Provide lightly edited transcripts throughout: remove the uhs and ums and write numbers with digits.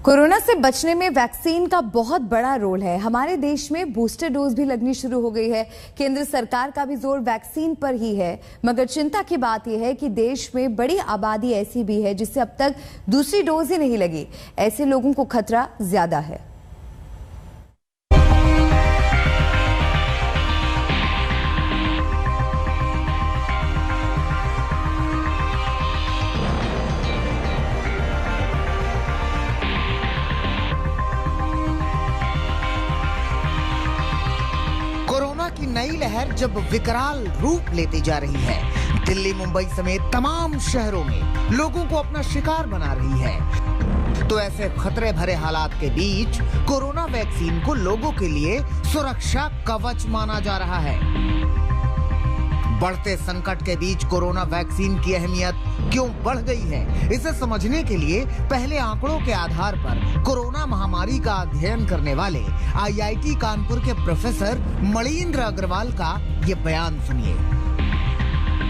Corona से बचने में वैक्सीन का बहुत बड़ा रोल है। हमारे देश में बूस्टर डोज भी लगनी शुरू हो गई है। केंद्र सरकार का भी जोर वैक्सीन पर ही है, मगर चिंता की बात यह है कि देश में बड़ी आबादी ऐसी भी है जिससे अब तक दूसरी डोज ही नहीं लगी। ऐसे लोगों को खतरा ज्यादा है। कोरोना की नई लहर जब विकराल रूप लेती जा रही है, दिल्ली मुंबई समेत तमाम शहरों में लोगों को अपना शिकार बना रही है, तो ऐसे खतरे भरे हालात के बीच कोरोना वैक्सीन को लोगों के लिए सुरक्षा कवच माना जा रहा है। बढ़ते संकट के बीच कोरोना वैक्सीन की अहमियत क्यों बढ़ गई है, इसे समझने के लिए पहले आंकड़ों के आधार पर कोरोना महामारी का अध्ययन करने वाले आईआईटी कानपुर के प्रोफेसर मणीन्द्र अग्रवाल का ये बयान सुनिए।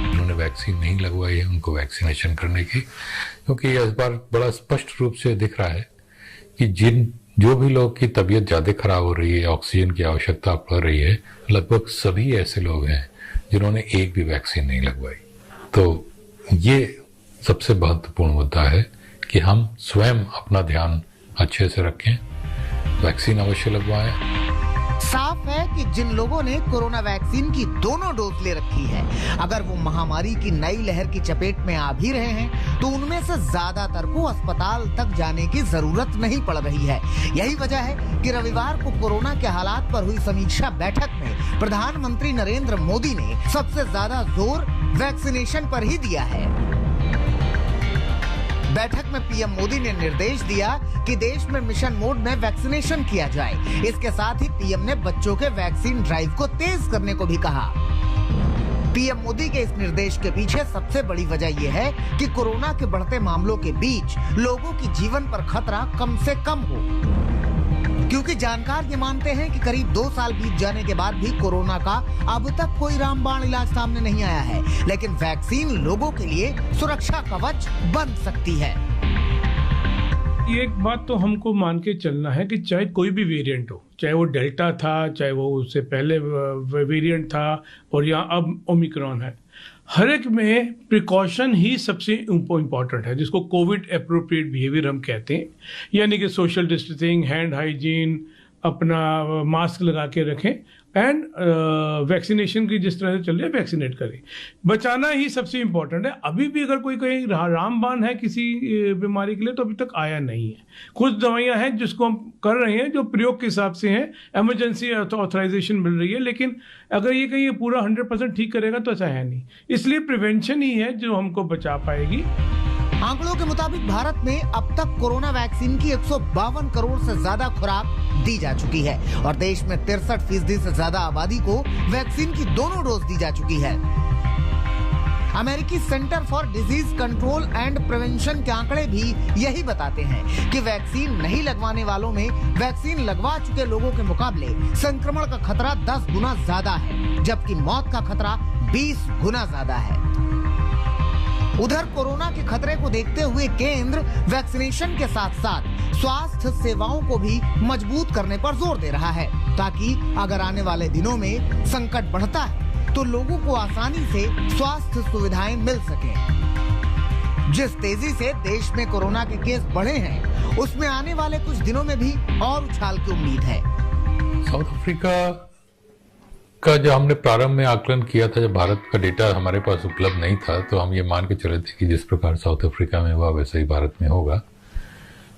उन्होंने वैक्सीन नहीं लगवाई है, उनको वैक्सीनेशन करने की, क्योंकि इस बार बड़ा स्पष्ट रूप से दिख रहा है कि जो भी लोग की तबीयत ज्यादा खराब हो रही है, ऑक्सीजन की आवश्यकता पड़ रही है, लगभग सभी ऐसे लोग हैं जिन्होंने एक भी वैक्सीन नहीं लगवाई। तो ये सबसे महत्वपूर्ण मुद्दा है कि हम स्वयं अपना ध्यान अच्छे से रखें, वैक्सीन अवश्य लगवाएं। साफ है कि जिन लोगों ने कोरोना वैक्सीन की दोनों डोज ले रखी है, अगर वो महामारी की नई लहर की चपेट में आ भी रहे हैं, तो उनमें से ज्यादातर को अस्पताल तक जाने की जरूरत नहीं पड़ रही है। यही वजह है कि रविवार को कोरोना के हालात पर हुई समीक्षा बैठक में प्रधानमंत्री नरेंद्र मोदी ने सबसे ज्यादा जोर वैक्सीनेशन पर ही दिया है। बैठक में पीएम मोदी ने निर्देश दिया कि देश में मिशन मोड में वैक्सीनेशन किया जाए। इसके साथ ही पीएम ने बच्चों के वैक्सीन ड्राइव को तेज करने को भी कहा। पीएम मोदी के इस निर्देश के पीछे सबसे बड़ी वजह यह है कि कोरोना के बढ़ते मामलों के बीच लोगों की जीवन पर खतरा कम से कम हो, क्योंकि जानकार ये मानते हैं कि करीब 2 साल बीत जाने के बाद भी कोरोना का अब तक कोई रामबाण इलाज सामने नहीं आया है, लेकिन वैक्सीन लोगों के लिए सुरक्षा कवच बन सकती है। एक बात तो हमको मान के चलना है कि चाहे कोई भी वेरिएंट हो, चाहे वो डेल्टा था, चाहे वो उससे पहले वेरिएंट था और या अब ओमिक्रॉन है, हर एक में प्रिकॉशन ही सबसे इम्पोर्टेंट है, जिसको कोविड एप्रोप्रिएट बिहेवियर हम कहते हैं। यानी कि सोशल डिस्टेंसिंग, हैंड हाइजीन, अपना मास्क लगा के रखें एंड वैक्सीनेशन की जिस तरह से चल रही है वैक्सीनेट करें। बचाना ही सबसे इम्पोर्टेंट है। अभी भी अगर कोई कहीं रामबाण है किसी बीमारी के लिए तो अभी तक आया नहीं है। कुछ दवाइयां हैं जिसको हम कर रहे हैं जो प्रयोग के हिसाब से हैं, इमरजेंसी ऑथराइजेशन मिल रही है, लेकिन अगर ये कहीं पूरा 100% ठीक करेगा तो ऐसा है नहीं। इसलिए प्रिवेंशन ही है जो हमको बचा पाएगी। आंकड़ों के मुताबिक भारत में अब तक कोरोना वैक्सीन की 152 करोड़ से ज्यादा खुराक दी जा चुकी है और देश में 63% से ज्यादा आबादी को वैक्सीन की दोनों डोज दी जा चुकी है। अमेरिकी centre for disease control and prevention के आंकड़े भी यही बताते हैं कि वैक्सीन नहीं लगवाने वालों में वैक्सीन लगवा चुके लोगों के मुकाबले संक्रमण का खतरा 10 गुना ज्यादा है, जबकि मौत का खतरा 20 गुना ज्यादा है। उधर कोरोना के खतरे को देखते हुए केंद्र वैक्सीनेशन के साथ साथ स्वास्थ्य सेवाओं को भी मजबूत करने पर जोर दे रहा है, ताकि अगर आने वाले दिनों में संकट बढ़ता है तो लोगों को आसानी से स्वास्थ्य सुविधाएं मिल सके। जिस तेजी से देश में कोरोना के केस बढ़े हैं, उसमें आने वाले कुछ दिनों में भी और उछाल की उम्मीद है। साउथ अफ्रीका का जो हमने प्रारंभ में आकलन किया था, जब भारत का डेटा हमारे पास उपलब्ध नहीं था, तो हम ये मान के चले थे कि जिस प्रकार साउथ अफ्रीका में हुआ वैसे ही भारत में होगा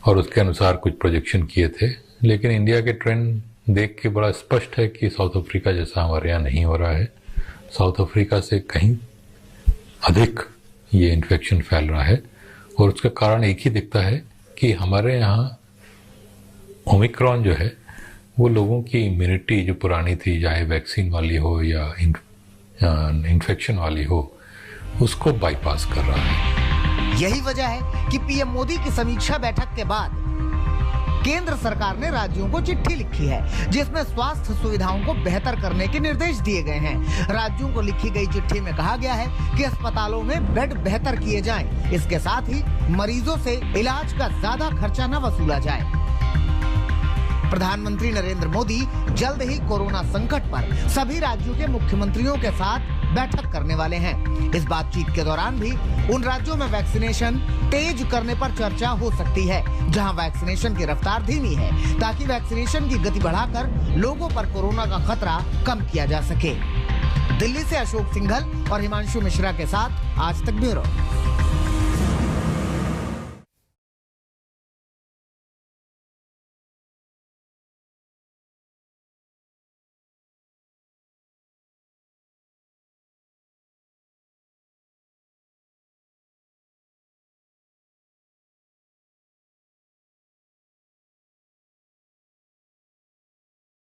और उसके अनुसार कुछ प्रोजेक्शन किए थे। लेकिन इंडिया के ट्रेंड देख के बड़ा स्पष्ट है कि साउथ अफ्रीका जैसा हमारे यहाँ नहीं हो रहा है। साउथ अफ्रीका से कहीं अधिक ये इन्फेक्शन फैल रहा है और उसका कारण एक ही दिखता है कि हमारे यहाँ ओमिक्रॉन जो है वो लोगों की इम्यूनिटी जो पुरानी थी, चाहे वैक्सीन वाली हो या इन्फेक्शन वाली हो, उसको बाईपास कर रहा है। यही वजह है कि पीएम मोदी की समीक्षा बैठक के बाद केंद्र सरकार ने राज्यों को चिट्ठी लिखी है जिसमें स्वास्थ्य सुविधाओं को बेहतर करने के निर्देश दिए गए हैं। राज्यों को लिखी गई चिट्ठी में कहा गया है कि अस्पतालों में बेड बेहतर किए जाएं। इसके साथ ही मरीजों से इलाज का ज्यादा खर्चा न वसूला जाए। प्रधानमंत्री नरेंद्र मोदी जल्द ही कोरोना संकट पर सभी राज्यों के मुख्यमंत्रियों के साथ बैठक करने वाले हैं। इस बातचीत के दौरान भी उन राज्यों में वैक्सीनेशन तेज करने पर चर्चा हो सकती है जहां वैक्सीनेशन की रफ्तार धीमी है, ताकि वैक्सीनेशन की गति बढ़ाकर लोगों पर कोरोना का खतरा कम किया जा सके। दिल्ली से अशोक सिंघल और हिमांशु मिश्रा के साथ आज तक ब्यूरो।